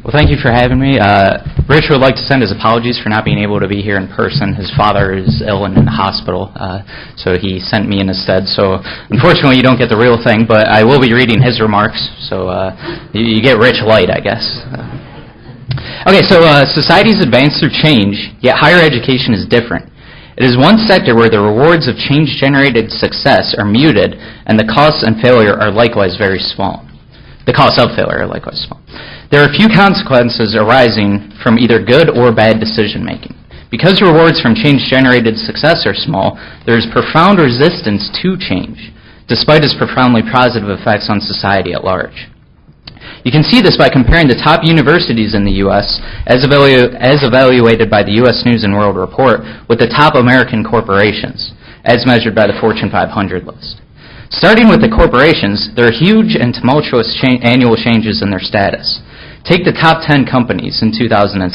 Well, thank you for having me. Rich would like to send his apologies for not being able to be here in person. His father is ill and in the hospital, so he sent me in his stead. So unfortunately, you don't get the real thing, but I will be reading his remarks, so you get Rich light, I guess. Okay, so societies advance through change, yet higher education is different. It is one sector where the rewards of change-generated success are muted, and the costs and failure are likewise very small. The costs of failure are likewise small. There are few consequences arising from either good or bad decision-making. Because rewards from change-generated success are small, there is profound resistance to change, despite its profoundly positive effects on society at large. You can see this by comparing the top universities in the U.S., as evaluated by the U.S. News & World Report, with the top American corporations, as measured by the Fortune 500 list. Starting with the corporations, there are huge and tumultuous annual changes in their status. Take the top 10 companies in 2007.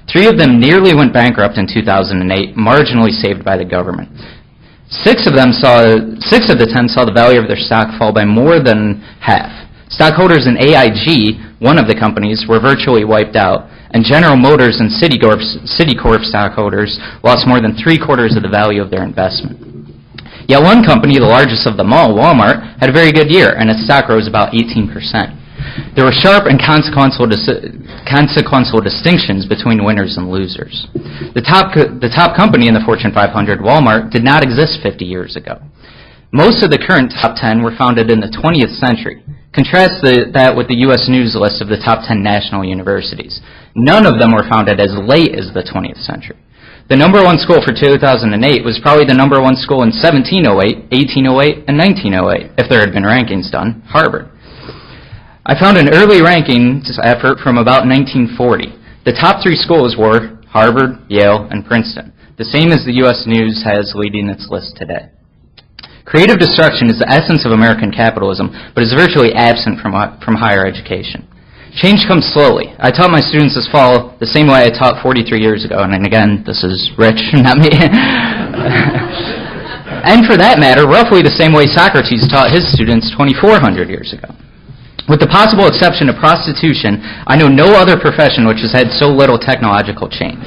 3 of them nearly went bankrupt in 2008, marginally saved by the government. 6 of the 10 saw the value of their stock fall by more than half. Stockholders in AIG, one of the companies, were virtually wiped out, and General Motors and Citicorp stockholders lost more than 3/4 of the value of their investment. Yet one company, the largest of them all, Walmart, had a very good year, and its stock rose about 18%. There were sharp and consequential distinctions between winners and losers. The top company in the Fortune 500, Walmart, did not exist 50 years ago. Most of the current top 10 were founded in the 20th century. Contrast that with the U.S. News list of the top 10 national universities. None of them were founded as late as the 20th century. The number one school for 2008 was probably the number one school in 1708, 1808, and 1908, if there had been rankings done, Harvard. I found an early rankings effort from about 1940. The top 3 schools were Harvard, Yale, and Princeton, the same as the U.S. News has leading its list today. Creative destruction is the essence of American capitalism, but is virtually absent from higher education. Change comes slowly. I taught my students this fall the same way I taught 43 years ago, and again, this is Rich, not me. And for that matter, roughly the same way Socrates taught his students 2,400 years ago. With the possible exception of prostitution, I know no other profession which has had so little technological change.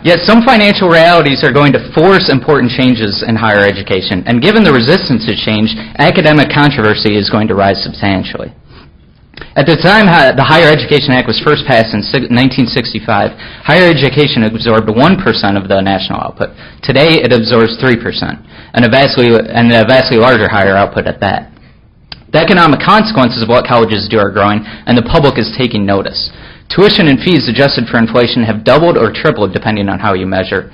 Yet some financial realities are going to force important changes in higher education, and given the resistance to change, academic controversy is going to rise substantially. At the time the Higher Education Act was first passed in 1965, higher education absorbed 1% of the national output. Today it absorbs 3%, and a vastly larger higher output at that. The economic consequences of what colleges do are growing, and the public is taking notice. Tuition and fees adjusted for inflation have doubled or tripled depending on how you measure.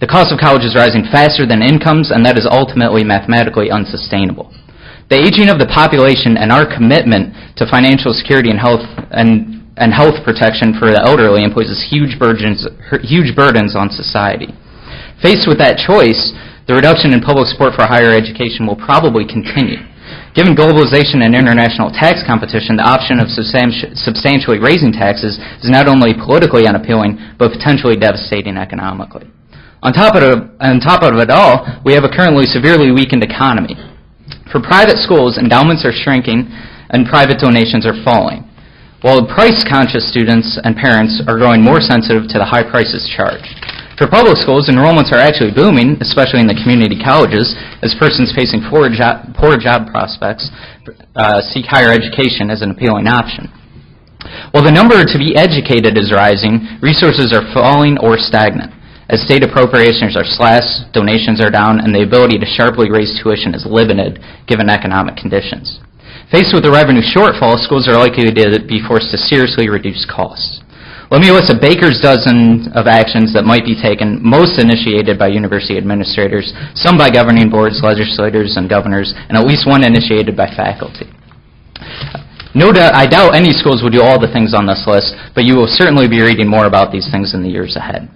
The cost of college is rising faster than incomes, and that is ultimately mathematically unsustainable. The aging of the population and our commitment to financial security and health protection for the elderly imposes huge burdens on society. Faced with that choice, the reduction in public support for higher education will probably continue. Given globalization and international tax competition, the option of substantially raising taxes is not only politically unappealing, but potentially devastating economically. On top of it all, we have a currently severely weakened economy. For private schools, endowments are shrinking and private donations are falling, while price-conscious students and parents are growing more sensitive to the high prices charged. For public schools, enrollments are actually booming, especially in the community colleges, as persons facing poor job prospects seek higher education as an appealing option. While the number to be educated is rising, resources are falling or stagnant. As state appropriations are slashed, donations are down, and the ability to sharply raise tuition is limited given economic conditions. Faced with a revenue shortfall, schools are likely to be forced to seriously reduce costs. Let me list a baker's dozen of actions that might be taken, most initiated by university administrators, some by governing boards, legislators, and governors, and at least one initiated by faculty. No doubt, I doubt any schools will do all the things on this list, but you will certainly be reading more about these things in the years ahead.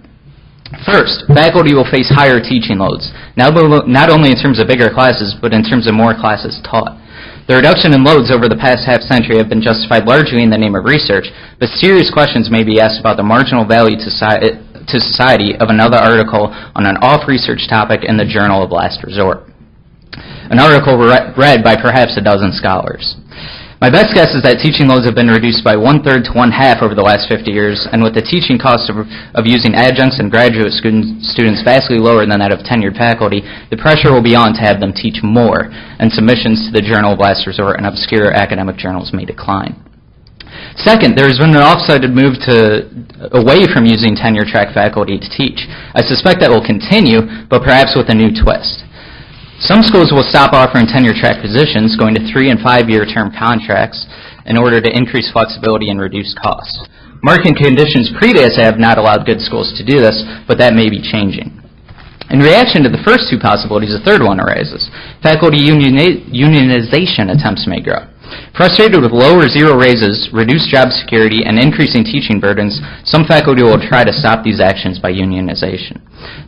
First, faculty will face higher teaching loads, not only in terms of bigger classes, but in terms of more classes taught. The reduction in loads over the past half-century have been justified largely in the name of research, but serious questions may be asked about the marginal value to society of another article on an off-research topic in the Journal of Last Resort. an article read by perhaps a dozen scholars. My best guess is that teaching loads have been reduced by 1/3 to 1/2 over the last 50 years, and with the teaching costs of using adjuncts and graduate students vastly lower than that of tenured faculty, the pressure will be on to have them teach more, and submissions to the journal of last resort and obscure academic journals may decline. Second, there has been an off-sided move away from using tenure-track faculty to teach. I suspect that will continue, but perhaps with a new twist. Some schools will stop offering tenure-track positions, going to 3- and 5-year term contracts in order to increase flexibility and reduce costs. Market conditions previous have not allowed good schools to do this, but that may be changing. In reaction to the first two possibilities, a third one arises. Faculty unionization attempts may grow. Frustrated with low or zero raises, reduced job security, and increasing teaching burdens, some faculty will try to stop these actions by unionization.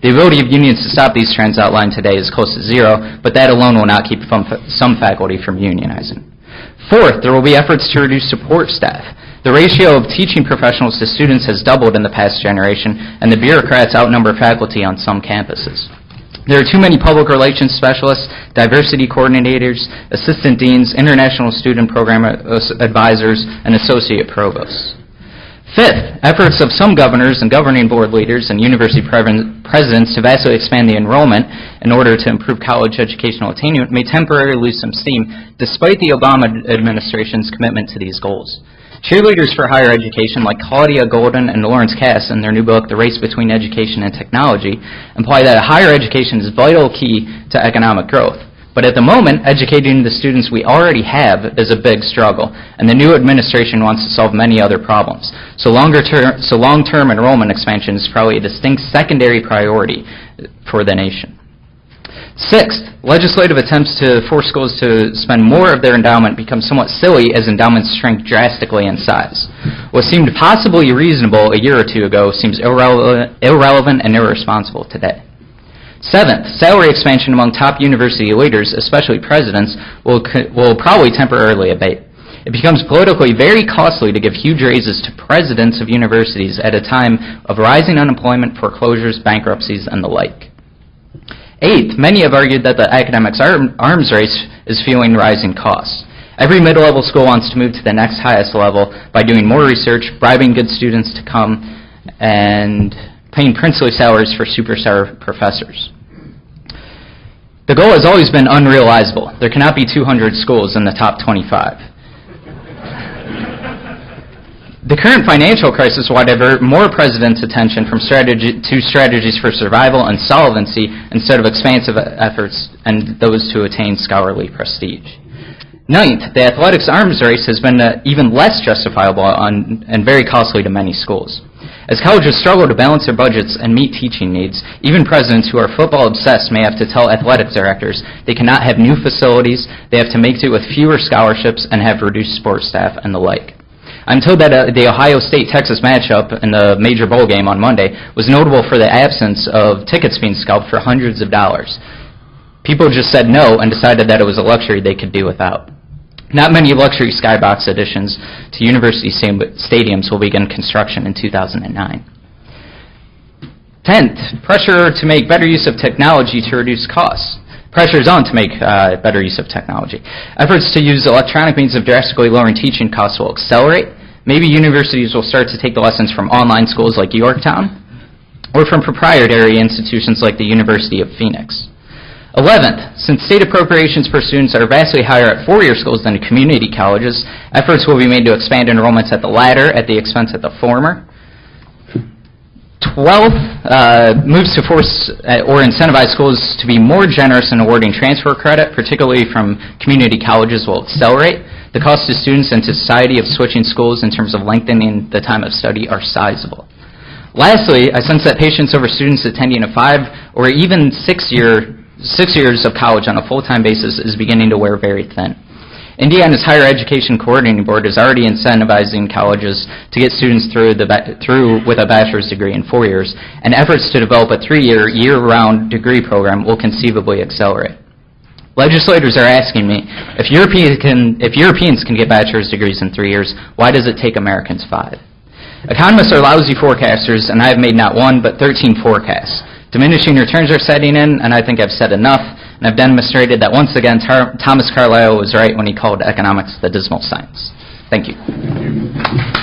The ability of unions to stop these trends outlined today is close to zero, but that alone will not keep some faculty from unionizing. Fourth, there will be efforts to reduce support staff. The ratio of teaching professionals to students has doubled in the past generation, and the bureaucrats outnumber faculty on some campuses. There are too many public relations specialists, diversity coordinators, assistant deans, international student program advisors, and associate provosts. Fifth, efforts of some governors and governing board leaders and university presidents to vastly expand the enrollment in order to improve college educational attainment may temporarily lose some steam, despite the Obama administration's commitment to these goals. Cheerleaders for higher education like Claudia Golden and Lawrence Cass in their new book, The Race Between Education and Technology, imply that higher education is a vital key to economic growth. But at the moment, educating the students we already have is a big struggle, and the new administration wants to solve many other problems. So long-term enrollment expansion is probably a distinct secondary priority for the nation. Sixth, legislative attempts to force schools to spend more of their endowment become somewhat silly as endowments shrink drastically in size. What seemed possibly reasonable a year or two ago seems irrelevant and irresponsible today. Seventh, salary expansion among top university leaders, especially presidents, will probably temporarily abate. It becomes politically very costly to give huge raises to presidents of universities at a time of rising unemployment, foreclosures, bankruptcies, and the like. Eighth, many have argued that the academics arms race is fueling rising costs. Every mid-level school wants to move to the next highest level by doing more research, bribing good students to come, and paying princely salaries for superstar professors. The goal has always been unrealizable. There cannot be 200 schools in the top 25. The current financial crisis will divert more presidents' attention from strategies for survival and solvency instead of expansive efforts and those to attain scholarly prestige. Ninth, the athletics arms race has been even less justifiable and very costly to many schools. As colleges struggle to balance their budgets and meet teaching needs, even presidents who are football obsessed may have to tell athletic directors they cannot have new facilities, they have to make do with fewer scholarships, and have reduced sports staff and the like. I'm told that the Ohio State-Texas matchup in the major bowl game on Monday was notable for the absence of tickets being scalped for hundreds of dollars. People just said no and decided that it was a luxury they could do without. Not many luxury skybox additions to university stadiums will begin construction in 2009. 10th, pressure to make better use of technology to reduce costs. Pressure is on to make better use of technology. Efforts to use electronic means of drastically lowering teaching costs will accelerate. Maybe universities will start to take the lessons from online schools like Yorktown, or from proprietary institutions like the University of Phoenix. 11th, since state appropriations per students are vastly higher at four-year schools than community colleges, efforts will be made to expand enrollments at the latter at the expense of the former. 12th, moves to force or incentivize schools to be more generous in awarding transfer credit, particularly from community colleges, will accelerate. The cost to students and to society of switching schools in terms of lengthening the time of study are sizable. Lastly, I sense that patience over students attending a 5 or even 6 years of college on a full-time basis is beginning to wear very thin. Indiana's Higher Education Coordinating Board is already incentivizing colleges to get students through with a bachelor's degree in 4 years, and efforts to develop a 3-year, year-round degree program will conceivably accelerate. Legislators are asking me, if Europeans can get bachelor's degrees in 3 years, why does it take Americans 5? Economists are lousy forecasters, and I have made not one but 13 forecasts. Diminishing returns are setting in, and I think I've said enough. and I've demonstrated that once again Thomas Carlyle was right when he called economics the dismal science. Thank you.